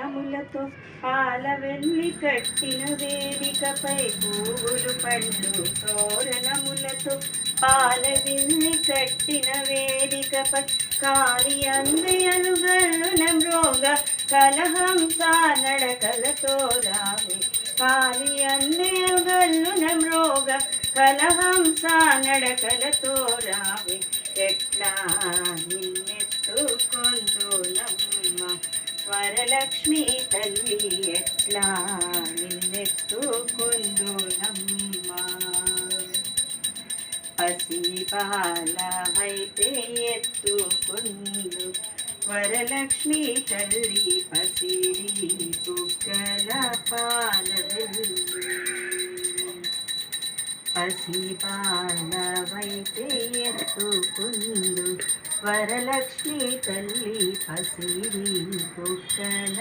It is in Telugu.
తోరణములతో పాల వెల్లి కట్టిన వేదికపై పువ్వులు పళ్ళు తోరణములతో పాల వెల్లి కట్టిన వేదికపై కాలి అందయలు గల్లున మ్రోగ కలహంస నడకలతో రావే కాలి అందయలు గల్లున మ్రోగ కలహంస నడకలతో రావే ఎట్లా నిన్నెత్తుకొందునమ్మ వరలక్ష్మి తల్లి ఎట్లా నిన్నెత్తుకొందునమ్మ పసిపాలవైతే ఎత్తుకొందు వరలక్ష్మి తల్లి పసిడి కుక్కల పాలవెల్లి పసిపాలవైతే ఎత్తుకుందు వరలక్ష్మి తల్లి పసిడి కుక్కల